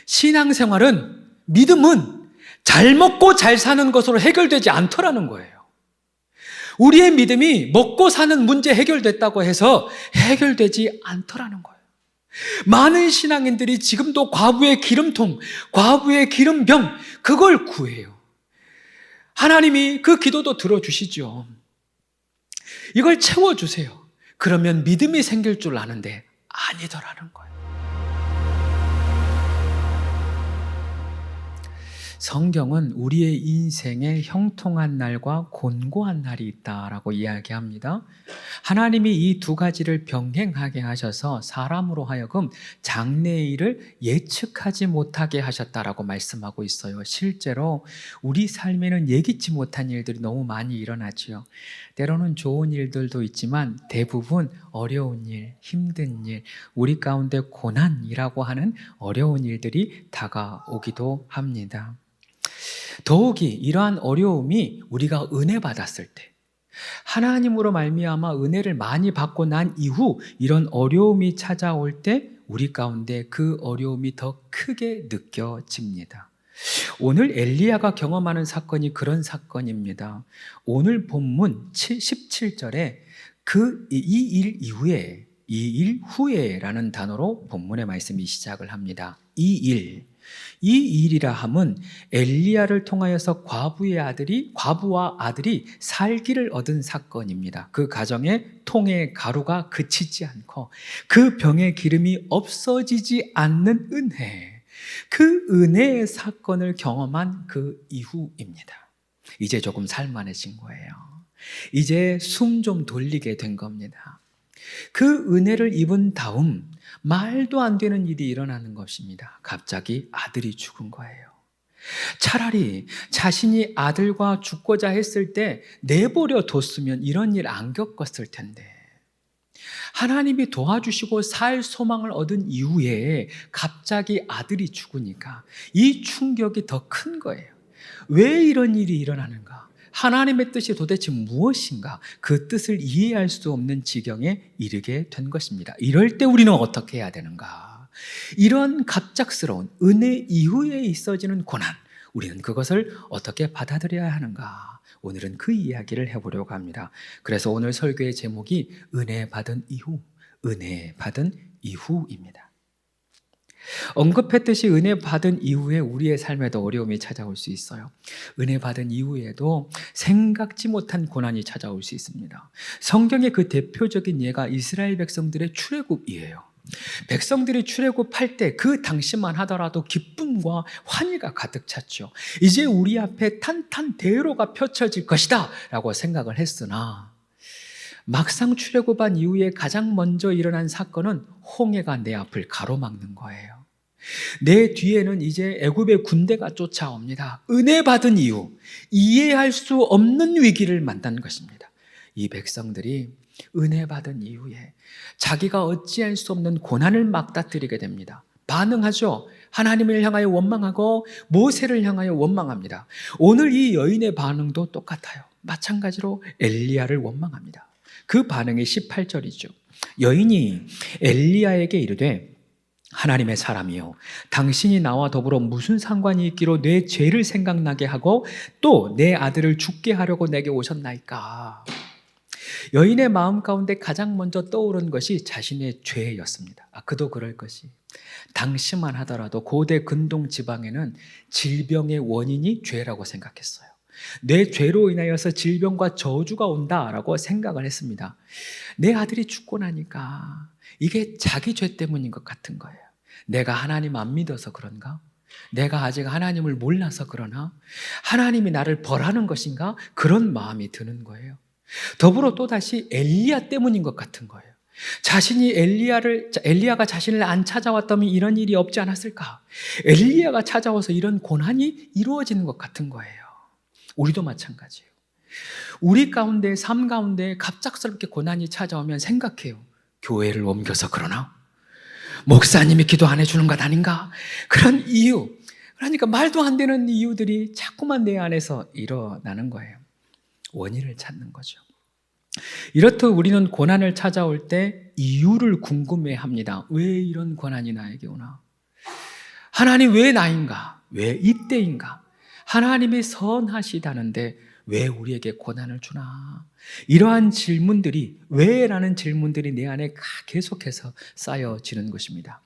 신앙생활은, 믿음은 잘 먹고 잘 사는 것으로 해결되지 않더라는 거예요. 우리의 믿음이 먹고 사는 문제 해결됐다고 해서 해결되지 않더라는 거예요. 많은 신앙인들이 지금도 과부의 기름통, 과부의 기름병, 그걸 구해요. 하나님이 그 기도도 들어주시죠. 이걸 채워주세요. 그러면 믿음이 생길 줄 아는데 아니더라는 거예요. 성경은 우리의 인생에 형통한 날과 곤고한 날이 있다라고 이야기합니다. 하나님이 이 두 가지를 병행하게 하셔서 사람으로 하여금 장래의 일을 예측하지 못하게 하셨다라고 말씀하고 있어요. 실제로 우리 삶에는 예기치 못한 일들이 너무 많이 일어나지요. 때로는 좋은 일들도 있지만 대부분 어려운 일, 힘든 일, 우리 가운데 고난이라고 하는 어려운 일들이 다가오기도 합니다. 더욱이 이러한 어려움이 우리가 은혜 받았을 때, 하나님으로 말미암아 은혜를 많이 받고 난 이후 이런 어려움이 찾아올 때 우리 가운데 그 어려움이 더 크게 느껴집니다. 오늘 엘리야가 경험하는 사건이 그런 사건입니다. 오늘 본문 17절에 이 일 후에라는 단어로 본문의 말씀이 시작을 합니다. 이 일이라 함은 엘리야를 통하여서 과부와 아들이 살기를 얻은 사건입니다. 그 가정에 통의 가루가 그치지 않고 그 병의 기름이 없어지지 않는 은혜, 그 은혜의 사건을 경험한 그 이후입니다. 이제 조금 살만해진 거예요. 이제 숨 좀 돌리게 된 겁니다. 그 은혜를 입은 다음 말도 안 되는 일이 일어나는 것입니다. 갑자기 아들이 죽은 거예요. 차라리 자신이 아들과 죽고자 했을 때 내버려 뒀으면 이런 일 안 겪었을 텐데, 하나님이 도와주시고 살 소망을 얻은 이후에 갑자기 아들이 죽으니까 이 충격이 더 큰 거예요. 왜 이런 일이 일어나는가? 하나님의 뜻이 도대체 무엇인가? 그 뜻을 이해할 수 없는 지경에 이르게 된 것입니다. 이럴 때 우리는 어떻게 해야 되는가? 이런 갑작스러운 은혜 이후에 있어지는 고난, 우리는 그것을 어떻게 받아들여야 하는가? 오늘은 그 이야기를 해보려고 합니다. 그래서 오늘 설교의 제목이 은혜 받은 이후입니다. 언급했듯이 은혜 받은 이후에 우리의 삶에도 어려움이 찾아올 수 있어요. 은혜 받은 이후에도 생각지 못한 고난이 찾아올 수 있습니다. 성경의 그 대표적인 예가 이스라엘 백성들의 출애굽이에요. 백성들이 출애굽할 때 그 당시만 하더라도 기쁨과 환희가 가득 찼죠. 이제 우리 앞에 탄탄대로가 펼쳐질 것이다 라고 생각을 했으나 막상 출애굽한 이후에 가장 먼저 일어난 사건은 홍해가 내 앞을 가로막는 거예요. 내 뒤에는 이제 애굽의 군대가 쫓아옵니다. 은혜 받은 이후 이해할 수 없는 위기를 만난 것입니다. 이 백성들이 은혜 받은 이후에 자기가 어찌할 수 없는 고난을 맞닥뜨리게 됩니다. 반응하죠. 하나님을 향하여 원망하고 모세를 향하여 원망합니다. 오늘 이 여인의 반응도 똑같아요. 마찬가지로 엘리야를 원망합니다. 그 반응이 18절이죠. 여인이 엘리야에게 이르되 하나님의 사람이요, 당신이 나와 더불어 무슨 상관이 있기로 내 죄를 생각나게 하고 또 내 아들을 죽게 하려고 내게 오셨나이까? 여인의 마음 가운데 가장 먼저 떠오른 것이 자신의 죄였습니다. 그도 그럴 것이, 당시만 하더라도 고대 근동 지방에는 질병의 원인이 죄라고 생각했어요. 내 죄로 인하여서 질병과 저주가 온다라고 생각을 했습니다. 내 아들이 죽고 나니까 이게 자기 죄 때문인 것 같은 거예요. 내가 하나님 안 믿어서 그런가? 내가 아직 하나님을 몰라서 그러나? 하나님이 나를 벌하는 것인가? 그런 마음이 드는 거예요. 더불어 또다시 엘리야 때문인 것 같은 거예요. 엘리야가 자신을 안 찾아왔다면 이런 일이 없지 않았을까? 엘리야가 찾아와서 이런 고난이 이루어지는 것 같은 거예요. 우리도 마찬가지예요. 우리 가운데, 삶 가운데 갑작스럽게 고난이 찾아오면 생각해요. 교회를 옮겨서 그러나? 목사님이 기도 안 해주는 것 아닌가? 그런 이유, 그러니까 말도 안 되는 이유들이 자꾸만 내 안에서 일어나는 거예요. 원인을 찾는 거죠. 이렇듯 우리는 고난을 찾아올 때 이유를 궁금해합니다. 왜 이런 고난이 나에게 오나? 하나님 왜 나인가? 왜 이때인가? 하나님이 선하시다는데 왜 우리에게 고난을 주나? 이러한 질문들이, 왜? 라는 질문들이 내 안에 계속해서 쌓여지는 것입니다.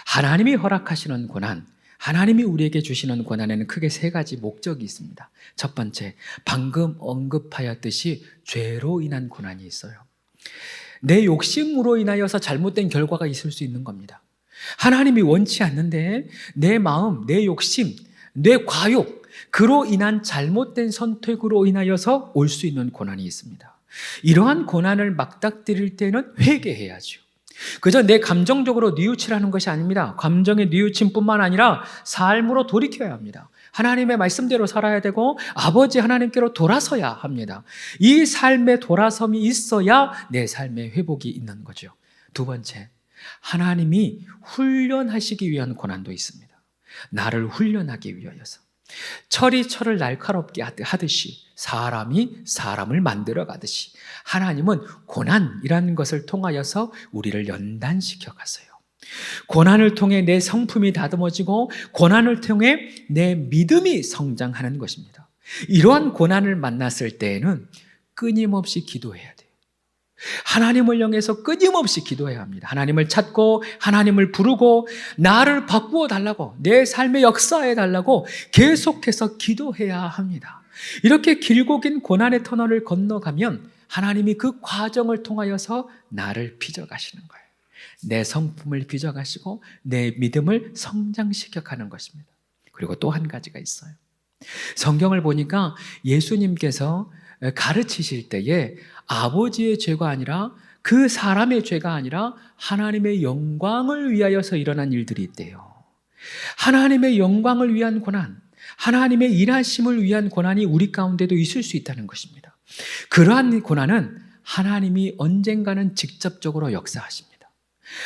하나님이 허락하시는 고난, 하나님이 우리에게 주시는 고난에는 크게 세 가지 목적이 있습니다. 첫 번째, 방금 언급하였듯이 죄로 인한 고난이 있어요. 내 욕심으로 인하여서 잘못된 결과가 있을 수 있는 겁니다. 하나님이 원치 않는데 내 마음, 내 욕심, 내 과욕, 그로 인한 잘못된 선택으로 인하여서 올 수 있는 고난이 있습니다. 이러한 고난을 맞닥뜨릴 때는 회개해야죠. 그저 내 감정적으로 뉘우치라는 것이 아닙니다. 감정의 뉘우침뿐만 아니라 삶으로 돌이켜야 합니다. 하나님의 말씀대로 살아야 되고 아버지 하나님께로 돌아서야 합니다. 이 삶의 돌아섬이 있어야 내 삶의 회복이 있는 거죠. 두 번째, 하나님이 훈련하시기 위한 고난도 있습니다. 나를 훈련하기 위하여서. 철이 철을 날카롭게 하듯이, 사람이 사람을 만들어 가듯이 하나님은 고난이라는 것을 통하여서 우리를 연단시켜 가세요. 고난을 통해 내 성품이 다듬어지고 고난을 통해 내 믿음이 성장하는 것입니다. 이러한 고난을 만났을 때에는 끊임없이 기도해야 돼요. 하나님을 향해서 끊임없이 기도해야 합니다. 하나님을 찾고 하나님을 부르고 나를 바꾸어 달라고, 내 삶에 역사해 달라고 계속해서 기도해야 합니다. 이렇게 길고 긴 고난의 터널을 건너가면 하나님이 그 과정을 통하여서 나를 빚어가시는 거예요. 내 성품을 빚어가시고 내 믿음을 성장시켜 가는 것입니다. 그리고 또 한 가지가 있어요. 성경을 보니까 예수님께서 가르치실 때에 아버지의 죄가 아니라, 그 사람의 죄가 아니라 하나님의 영광을 위하여서 일어난 일들이 있대요. 하나님의 영광을 위한 고난, 하나님의 일하심을 위한 고난이 우리 가운데도 있을 수 있다는 것입니다. 그러한 고난은 하나님이 언젠가는 직접적으로 역사하십니다.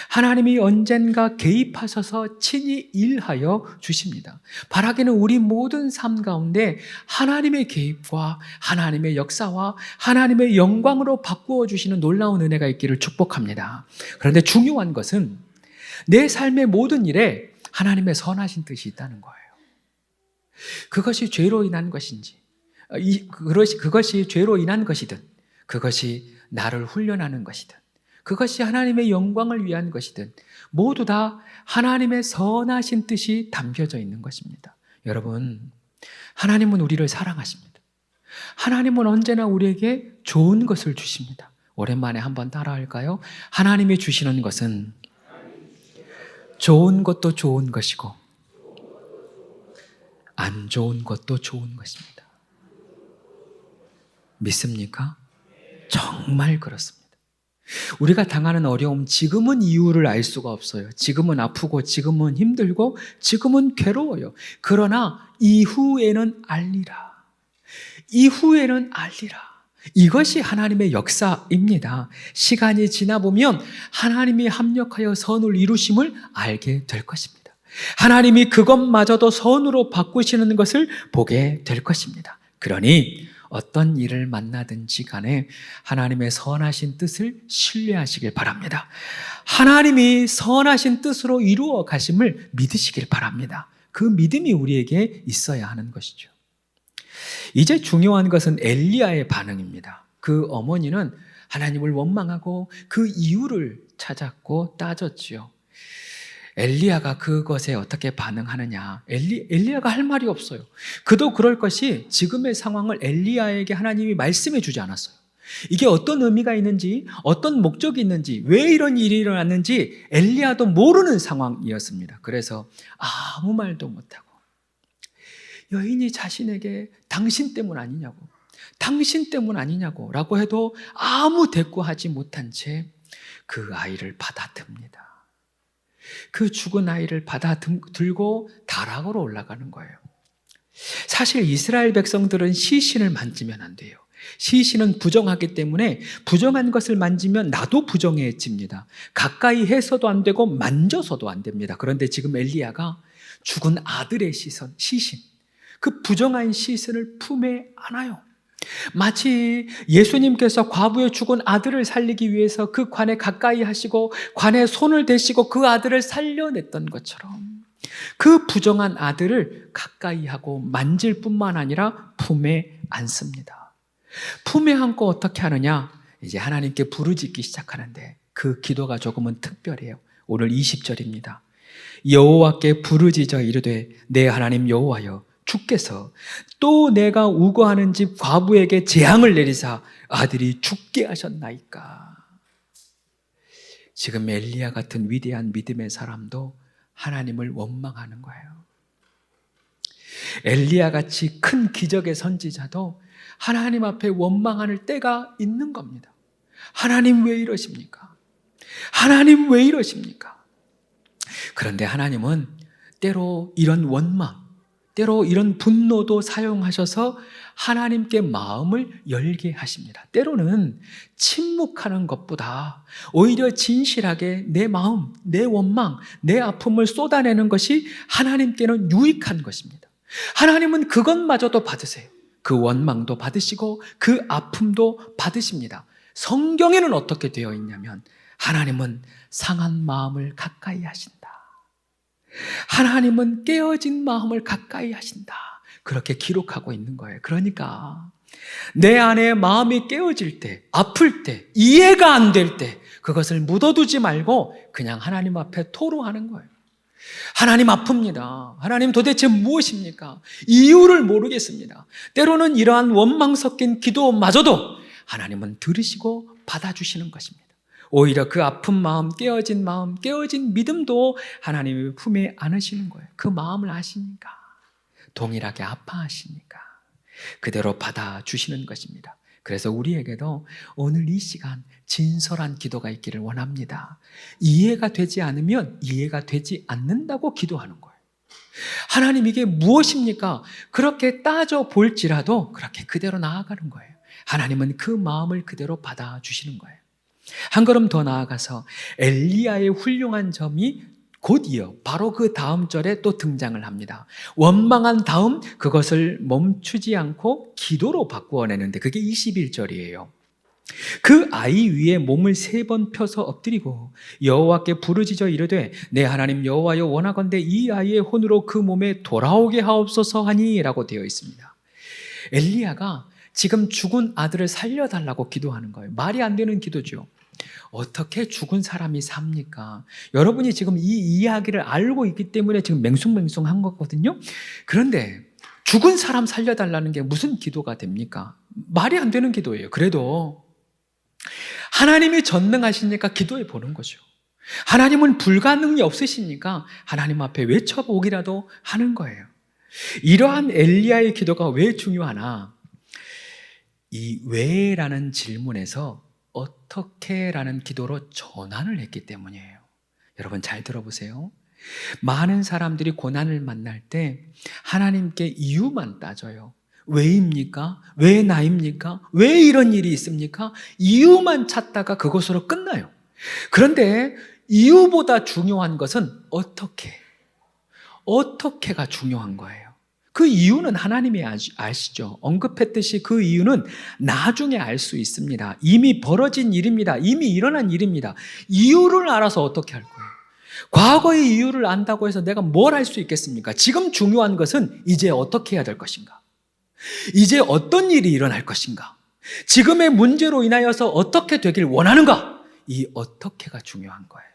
하나님이 언젠가 개입하셔서 친히 일하여 주십니다. 바라기는 우리 모든 삶 가운데 하나님의 개입과 하나님의 역사와 하나님의 영광으로 바꾸어 주시는 놀라운 은혜가 있기를 축복합니다. 그런데 중요한 것은 내 삶의 모든 일에 하나님의 선하신 뜻이 있다는 거예요. 그것이 죄로 인한 것인지, 그것이 죄로 인한 것이든, 그것이 나를 훈련하는 것이든, 그것이 하나님의 영광을 위한 것이든 모두 다 하나님의 선하신 뜻이 담겨져 있는 것입니다. 여러분, 하나님은 우리를 사랑하십니다. 하나님은 언제나 우리에게 좋은 것을 주십니다. 오랜만에 한번 따라할까요? 하나님이 주시는 것은 좋은 것도 좋은 것이고 안 좋은 것도 좋은 것입니다. 믿습니까? 정말 그렇습니다. 우리가 당하는 어려움, 지금은 이유를 알 수가 없어요. 지금은 아프고 지금은 힘들고 지금은 괴로워요. 그러나 이후에는 알리라. 이후에는 알리라. 이것이 하나님의 역사입니다. 시간이 지나보면 하나님이 합력하여 선을 이루심을 알게 될 것입니다. 하나님이 그것마저도 선으로 바꾸시는 것을 보게 될 것입니다. 그러니 어떤 일을 만나든지 간에 하나님의 선하신 뜻을 신뢰하시길 바랍니다. 하나님이 선하신 뜻으로 이루어 가심을 믿으시길 바랍니다. 그 믿음이 우리에게 있어야 하는 것이죠. 이제 중요한 것은 엘리야의 반응입니다. 그 어머니는 하나님을 원망하고 그 이유를 찾았고 따졌지요. 엘리야가 그것에 어떻게 반응하느냐. 엘리야가 할 말이 없어요. 그도 그럴 것이 지금의 상황을 엘리야에게 하나님이 말씀해 주지 않았어요. 이게 어떤 의미가 있는지, 어떤 목적이 있는지, 왜 이런 일이 일어났는지 엘리야도 모르는 상황이었습니다. 그래서 아무 말도 못하고 여인이 자신에게 당신 때문 아니냐고, 당신 때문 아니냐고 라고 해도 아무 대꾸하지 못한 채 그 아이를 받아듭니다. 그 죽은 아이를 받아들고 다락으로 올라가는 거예요. 사실 이스라엘 백성들은 시신을 만지면 안 돼요. 시신은 부정하기 때문에 부정한 것을 만지면 나도 부정해집니다. 가까이 해서도 안 되고 만져서도 안 됩니다. 그런데 지금 엘리야가 죽은 아들의 시신, 그 부정한 시신을 품에 안아요. 마치 예수님께서 과부의 죽은 아들을 살리기 위해서 그 관에 가까이 하시고 관에 손을 대시고 그 아들을 살려냈던 것처럼 그 부정한 아들을 가까이 하고 만질 뿐만 아니라 품에 안습니다. 품에 안고 어떻게 하느냐? 이제 하나님께 부르짖기 시작하는데 그 기도가 조금은 특별해요. 오늘 20절입니다. 여호와께 부르짖어 이르되 내 하나님 여호와여, 주께서 또 내가 우거하는 집 과부에게 재앙을 내리사 아들이 죽게 하셨나이까. 지금 엘리야 같은 위대한 믿음의 사람도 하나님을 원망하는 거예요. 엘리야 같이 큰 기적의 선지자도 하나님 앞에 원망할 때가 있는 겁니다. 하나님 왜 이러십니까? 하나님 왜 이러십니까? 그런데 하나님은 때로 이런 원망, 때로 이런 분노도 사용하셔서 하나님께 마음을 열게 하십니다. 때로는 침묵하는 것보다 오히려 진실하게 내 마음, 내 원망, 내 아픔을 쏟아내는 것이 하나님께는 유익한 것입니다. 하나님은 그것마저도 받으세요. 그 원망도 받으시고 그 아픔도 받으십니다. 성경에는 어떻게 되어 있냐면 하나님은 상한 마음을 가까이 하신다. 하나님은 깨어진 마음을 가까이 하신다. 그렇게 기록하고 있는 거예요. 그러니까 내 안에 마음이 깨어질 때, 아플 때, 이해가 안 될 때 그것을 묻어두지 말고 그냥 하나님 앞에 토로하는 거예요. 하나님 아픕니다. 하나님 도대체 무엇입니까? 이유를 모르겠습니다. 때로는 이러한 원망 섞인 기도마저도 하나님은 들으시고 받아주시는 것입니다. 오히려 그 아픈 마음, 깨어진 믿음도 하나님의 품에 안으시는 거예요. 그 마음을 아시니까, 동일하게 아파하시니까 그대로 받아주시는 것입니다. 그래서 우리에게도 오늘 이 시간 진솔한 기도가 있기를 원합니다. 이해가 되지 않으면 이해가 되지 않는다고 기도하는 거예요. 하나님 이게 무엇입니까? 그렇게 따져볼지라도 그렇게 그대로 나아가는 거예요. 하나님은 그 마음을 그대로 받아주시는 거예요. 한 걸음 더 나아가서 엘리야의 훌륭한 점이 곧 이어 바로 그 다음 절에 또 등장을 합니다. 원망한 다음 그것을 멈추지 않고 기도로 바꾸어내는데 그게 21절이에요. 그 아이 위에 몸을 3번 펴서 엎드리고 여호와께 부르짖어 이르되 내 하나님 여호와여, 원하건대 이 아이의 혼으로 그 몸에 돌아오게 하옵소서 하니 라고 되어 있습니다. 엘리야가 지금 죽은 아들을 살려달라고 기도하는 거예요. 말이 안 되는 기도죠. 어떻게 죽은 사람이 삽니까? 여러분이 지금 이 이야기를 알고 있기 때문에 지금 맹숭맹숭한 거거든요. 그런데 죽은 사람 살려달라는 게 무슨 기도가 됩니까? 말이 안 되는 기도예요. 그래도 하나님이 전능하시니까 기도해 보는 거죠. 하나님은 불가능이 없으시니까 하나님 앞에 외쳐보기라도 하는 거예요. 이러한 엘리야의 기도가 왜 중요하나? 이 왜라는 질문에서 어떻게라는 기도로 전환을 했기 때문이에요. 여러분 잘 들어보세요. 많은 사람들이 고난을 만날 때 하나님께 이유만 따져요. 왜입니까? 왜 나입니까? 왜 이런 일이 있습니까? 이유만 찾다가 그것으로 끝나요. 그런데 이유보다 중요한 것은 어떻게가 중요한 거예요. 그 이유는 하나님이 아시죠. 언급했듯이 그 이유는 나중에 알 수 있습니다. 이미 벌어진 일입니다. 이미 일어난 일입니다. 이유를 알아서 어떻게 할 거예요? 과거의 이유를 안다고 해서 내가 뭘 할 수 있겠습니까? 지금 중요한 것은 이제 어떻게 해야 될 것인가? 이제 어떤 일이 일어날 것인가? 지금의 문제로 인하여서 어떻게 되길 원하는가? 이 어떻게가 중요한 거예요.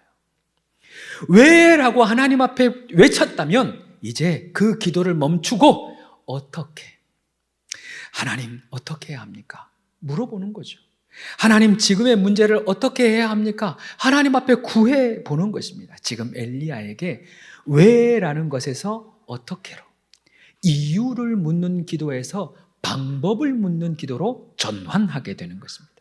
왜라고 하나님 앞에 외쳤다면 이제 그 기도를 멈추고 하나님 어떻게 해야 합니까? 물어보는 거죠. 하나님 지금의 문제를 어떻게 해야 합니까? 하나님 앞에 구해보는 것입니다. 지금 엘리야에게 왜라는 것에서 어떻게로, 이유를 묻는 기도에서 방법을 묻는 기도로 전환하게 되는 것입니다.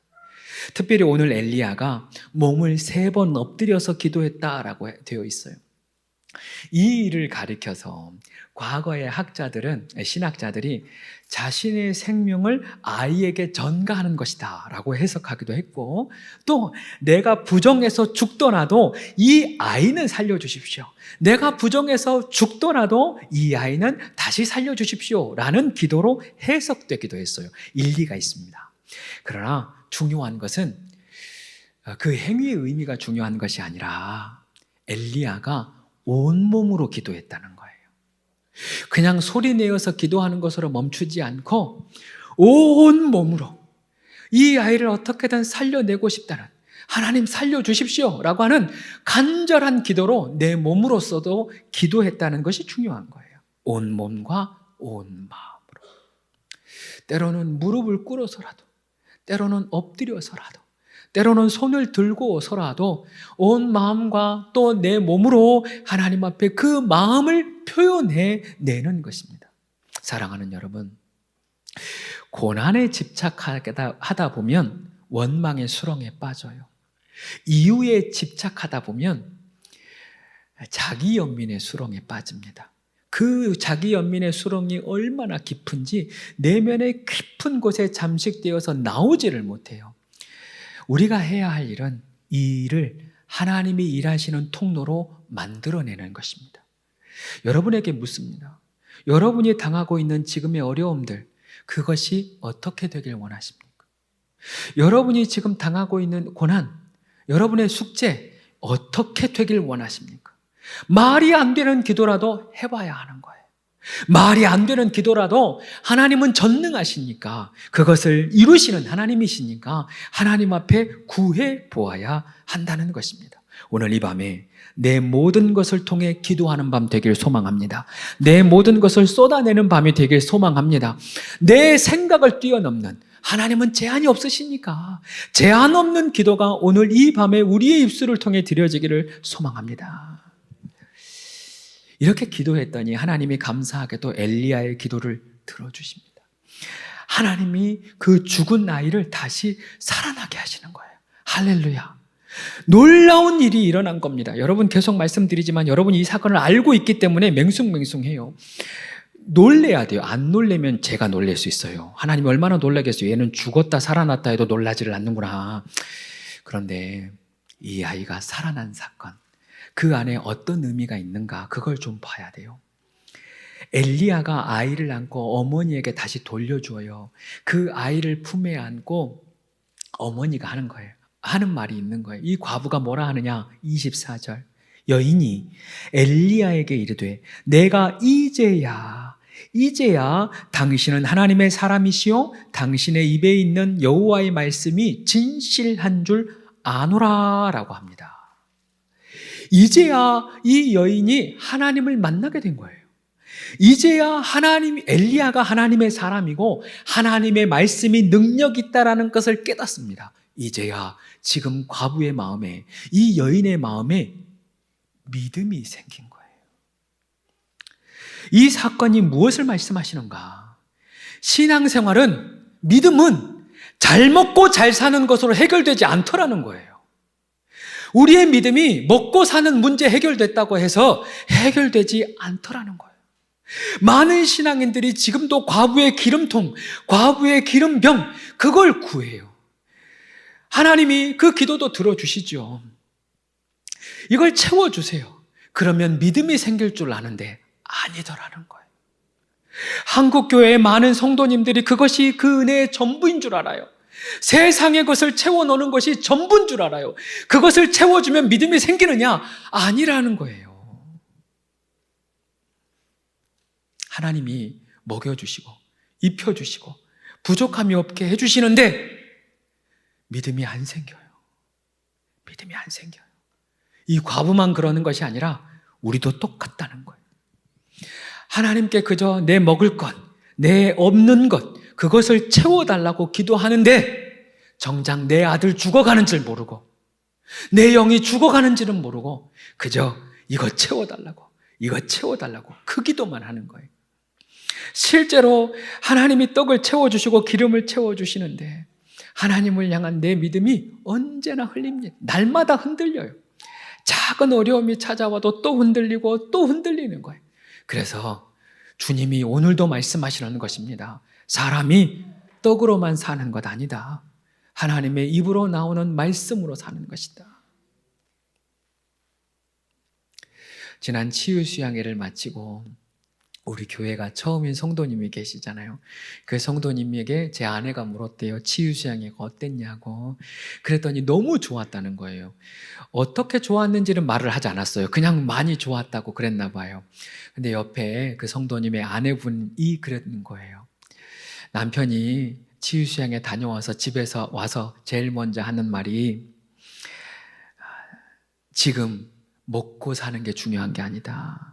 특별히 오늘 엘리야가 몸을 3번 엎드려서 기도했다라고 되어 있어요. 이 일을 가리켜서 과거의 신학자들이 자신의 생명을 아이에게 전가하는 것이다 라고 해석하기도 했고, 또 내가 부정해서 죽더라도 이 아이는 살려주십시오, 내가 부정해서 죽더라도 이 아이는 다시 살려주십시오 라는 기도로 해석되기도 했어요. 일리가 있습니다. 그러나 중요한 것은 그 행위의 의미가 중요한 것이 아니라 엘리야가 온몸으로 기도했다는 거예요. 그냥 소리 내어서 기도하는 것으로 멈추지 않고 온몸으로 이 아이를 어떻게든 살려내고 싶다는, 하나님 살려주십시오 라고 하는 간절한 기도로 내 몸으로서도 기도했다는 것이 중요한 거예요. 온몸과 온 마음으로. 때로는 무릎을 꿇어서라도, 때로는 엎드려서라도, 때로는 손을 들고서라도 온 마음과 또 내 몸으로 하나님 앞에 그 마음을 표현해내는 것입니다. 사랑하는 여러분, 고난에 집착하다 보면 원망의 수렁에 빠져요. 이유에 집착하다 보면 자기 연민의 수렁에 빠집니다. 그 자기 연민의 수렁이 얼마나 깊은지 내면의 깊은 곳에 잠식되어서 나오지를 못해요. 우리가 해야 할 일은 이 일을 하나님이 일하시는 통로로 만들어내는 것입니다. 여러분에게 묻습니다. 여러분이 당하고 있는 지금의 어려움들, 그것이 어떻게 되길 원하십니까? 여러분이 지금 당하고 있는 고난, 여러분의 숙제 어떻게 되길 원하십니까? 말이 안 되는 기도라도 해봐야 하는 거예요. 말이 안 되는 기도라도 하나님은 전능하시니까, 그것을 이루시는 하나님이시니까 하나님 앞에 구해 보아야 한다는 것입니다. 오늘 이 밤에 내 모든 것을 통해 기도하는 밤 되길 소망합니다. 내 모든 것을 쏟아내는 밤이 되길 소망합니다. 내 생각을 뛰어넘는, 하나님은 제한이 없으시니까 제한 없는 기도가 오늘 이 밤에 우리의 입술을 통해 드려지기를 소망합니다. 이렇게 기도했더니 하나님이 감사하게도 엘리야의 기도를 들어주십니다. 하나님이 그 죽은 아이를 다시 살아나게 하시는 거예요. 할렐루야. 놀라운 일이 일어난 겁니다. 여러분, 계속 말씀드리지만 여러분이 이 사건을 알고 있기 때문에 맹숭맹숭해요. 놀래야 돼요. 안 놀래면 제가 놀랄 수 있어요. 하나님 얼마나 놀라겠어요. 얘는 죽었다 살아났다 해도 놀라지를 않는구나. 그런데 이 아이가 살아난 사건, 그 안에 어떤 의미가 있는가, 그걸 좀 봐야 돼요. 엘리야가 아이를 안고 어머니에게 다시 돌려주어요. 그 아이를 품에 안고 어머니가 하는 말이 있는 거예요. 이 과부가 뭐라 하느냐? 24절. 여인이 엘리야에게 이르되 내가 이제야 당신은 하나님의 사람이시요 당신의 입에 있는 여호와의 말씀이 진실한 줄 아노라 라고 합니다. 이제야 이 여인이 하나님을 만나게 된 거예요. 이제야 엘리야가 하나님의 사람이고 하나님의 말씀이 능력 있다라는 것을 깨닫습니다. 이제야 지금 과부의 마음에, 이 여인의 마음에 믿음이 생긴 거예요. 이 사건이 무엇을 말씀하시는가? 신앙생활은, 믿음은 잘 먹고 잘 사는 것으로 해결되지 않더라는 거예요. 우리의 믿음이 먹고 사는 문제 해결됐다고 해서 해결되지 않더라는 거예요. 많은 신앙인들이 지금도 과부의 기름통, 과부의 기름병, 그걸 구해요. 하나님이 그 기도도 들어주시죠. 이걸 채워주세요. 그러면 믿음이 생길 줄 아는데 아니더라는 거예요. 한국교회의 많은 성도님들이 그것이 그 은혜의 전부인 줄 알아요. 세상의 것을 채워넣는 것이 전부인 줄 알아요. 그것을 채워주면 믿음이 생기느냐? 아니라는 거예요. 하나님이 먹여주시고 입혀주시고 부족함이 없게 해주시는데 믿음이 안 생겨요. 믿음이 안 생겨요. 이 과부만 그러는 것이 아니라 우리도 똑같다는 거예요. 하나님께 그저 내 먹을 것, 내 없는 것, 그것을 채워달라고 기도하는데 정작 내 아들 죽어가는 줄 모르고 내 영이 죽어가는지는 모르고 그저 이거 채워달라고 그 기도만 하는 거예요. 실제로 하나님이 떡을 채워주시고 기름을 채워주시는데 하나님을 향한 내 믿음이 언제나 흘립니다. 날마다 흔들려요. 작은 어려움이 찾아와도 또 흔들리고 또 흔들리는 거예요. 그래서 주님이 오늘도 말씀하시는 것입니다. 사람이 떡으로만 사는 것 아니다. 하나님의 입으로 나오는 말씀으로 사는 것이다. 지난 치유 수양회를 마치고 우리 교회가 처음인 성도님이 계시잖아요. 그 성도님에게 제 아내가 물었대요. 치유 수양회가 어땠냐고. 그랬더니 너무 좋았다는 거예요. 어떻게 좋았는지는 말을 하지 않았어요. 그냥 많이 좋았다고 그랬나 봐요. 근데 옆에 그 성도님의 아내분이 그랬는 거예요. 남편이 치유 수양회 다녀와서 집에서 와서 제일 먼저 하는 말이 지금 먹고 사는 게 중요한 게 아니다.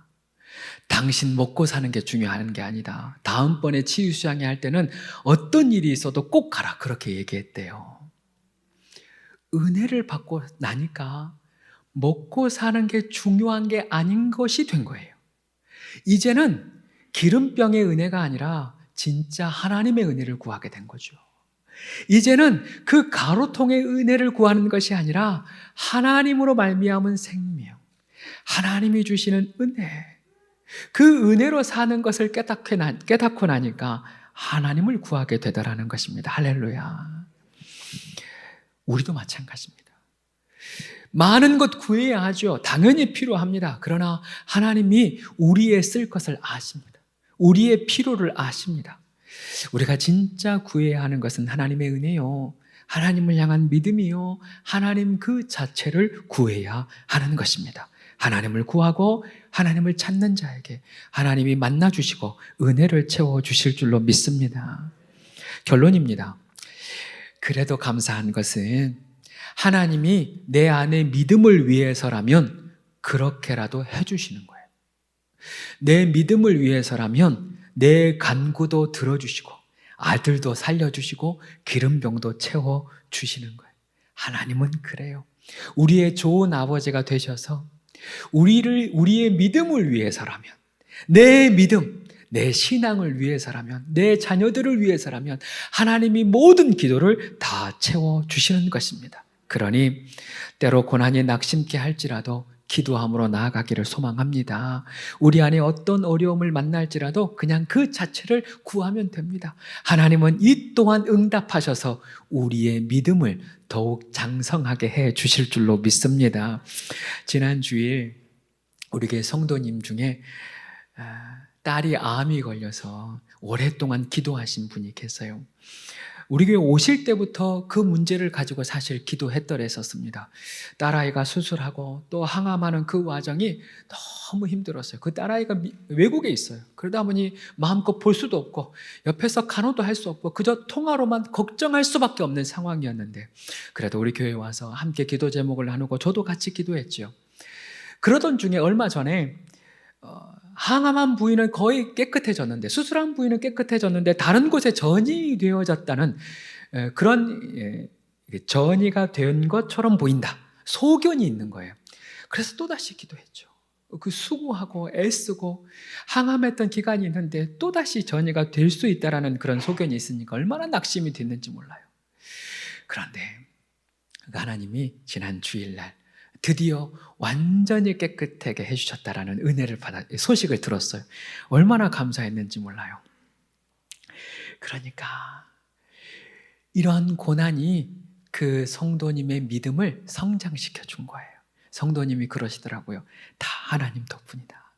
당신 먹고 사는 게 중요한 게 아니다. 다음번에 치유 수양회 할 때는 어떤 일이 있어도 꼭 가라. 그렇게 얘기했대요. 은혜를 받고 나니까 먹고 사는 게 중요한 게 아닌 것이 된 거예요. 이제는 기름병의 은혜가 아니라 진짜 하나님의 은혜를 구하게 된 거죠. 이제는 그 가로통의 은혜를 구하는 것이 아니라 하나님으로 말미암은 생명, 하나님이 주시는 은혜, 그 은혜로 사는 것을 깨닫고 나니까 하나님을 구하게 되더라는 것입니다. 할렐루야. 우리도 마찬가지입니다. 많은 것 구해야 하죠. 당연히 필요합니다. 그러나 하나님이 우리의 쓸 것을 아십니다. 우리의 필요를 아십니다. 우리가 진짜 구해야 하는 것은 하나님의 은혜요, 하나님을 향한 믿음이요, 하나님 그 자체를 구해야 하는 것입니다. 하나님을 구하고 하나님을 찾는 자에게 하나님이 만나주시고 은혜를 채워주실 줄로 믿습니다. 결론입니다. 그래도 감사한 것은 하나님이 내 안에 믿음을 위해서라면 그렇게라도 해주시는 거예요. 내 믿음을 위해서라면 내 간구도 들어주시고 아들도 살려주시고 기름병도 채워주시는 거예요. 하나님은 그래요. 우리의 좋은 아버지가 되셔서 우리의 믿음을 위해서라면, 내 믿음, 내 신앙을 위해서라면, 내 자녀들을 위해서라면 하나님이 모든 기도를 다 채워주시는 것입니다. 그러니 때로 고난이 낙심케 할지라도 기도함으로 나아가기를 소망합니다. 우리 안에 어떤 어려움을 만날지라도 그냥 그 자체를 구하면 됩니다. 하나님은 이 또한 응답하셔서 우리의 믿음을 더욱 장성하게 해 주실 줄로 믿습니다. 지난 주일 우리 교회 성도님 중에 딸이 암이 걸려서 오랫동안 기도하신 분이 계세요. 우리 교회 오실 때부터 그 문제를 가지고 사실 기도했더랬었습니다. 딸아이가 수술하고 또 항암하는 그 과정이 너무 힘들었어요. 그 딸아이가 외국에 있어요. 그러다 보니 마음껏 볼 수도 없고 옆에서 간호도 할 수 없고 그저 통화로만 걱정할 수밖에 없는 상황이었는데, 그래도 우리 교회에 와서 함께 기도 제목을 나누고 저도 같이 기도했죠. 그러던 중에 얼마 전에 항암한 부위는 거의 깨끗해졌는데, 수술한 부위는 깨끗해졌는데 다른 곳에 전이 되어졌다는 그런 전이가 된 것처럼 보인다, 소견이 있는 거예요. 그래서 또다시 기도했죠. 그 수고하고 애쓰고 항암했던 기간이 있는데 또다시 전이가 될 수 있다는 그런 소견이 있으니까 얼마나 낙심이 됐는지 몰라요. 그런데 하나님이 지난 주일날 드디어 완전히 깨끗하게 해주셨다라는 은혜를 소식을 들었어요. 얼마나 감사했는지 몰라요. 그러니까 이런 고난이 그 성도님의 믿음을 성장시켜 준 거예요. 성도님이 그러시더라고요. 다 하나님 덕분이다.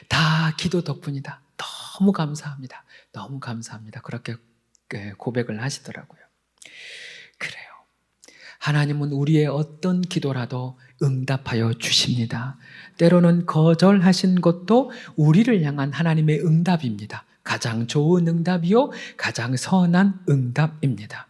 다 기도 덕분이다. 너무 감사합니다. 너무 감사합니다. 그렇게 고백을 하시더라고요. 그래요. 하나님은 우리의 어떤 기도라도 응답하여 주십니다. 때로는 거절하신 것도 우리를 향한 하나님의 응답입니다. 가장 좋은 응답이요, 가장 선한 응답입니다.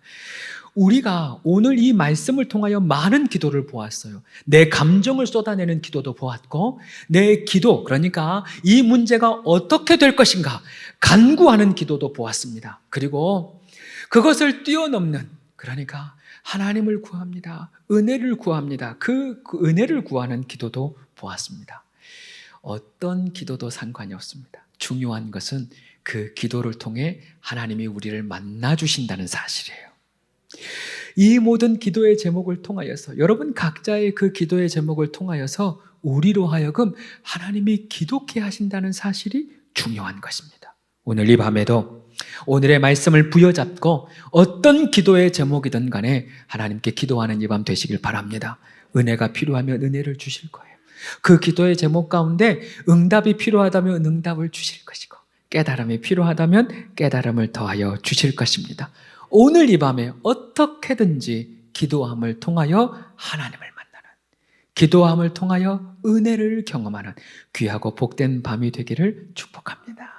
우리가 오늘 이 말씀을 통하여 많은 기도를 보았어요. 내 감정을 쏟아내는 기도도 보았고, 내 기도, 그러니까 이 문제가 어떻게 될 것인가 간구하는 기도도 보았습니다. 그리고 그것을 뛰어넘는, 그러니까 하나님을 구합니다. 은혜를 구합니다. 그 은혜를 구하는 기도도 보았습니다. 어떤 기도도 상관이 없습니다. 중요한 것은 그 기도를 통해 하나님이 우리를 만나 주신다는 사실이에요. 이 모든 기도의 제목을 통하여서 여러분 각자의 그 기도의 제목을 통하여서 우리로 하여금 하나님이 기독케 하신다는 사실이 중요한 것입니다. 오늘 이 밤에도 오늘의 말씀을 부여잡고 어떤 기도의 제목이든 간에 하나님께 기도하는 이 밤 되시길 바랍니다. 은혜가 필요하면 은혜를 주실 거예요. 그 기도의 제목 가운데 응답이 필요하다면 응답을 주실 것이고 깨달음이 필요하다면 깨달음을 더하여 주실 것입니다. 오늘 이 밤에 어떻게든지 기도함을 통하여 하나님을 만나는, 기도함을 통하여 은혜를 경험하는 귀하고 복된 밤이 되기를 축복합니다.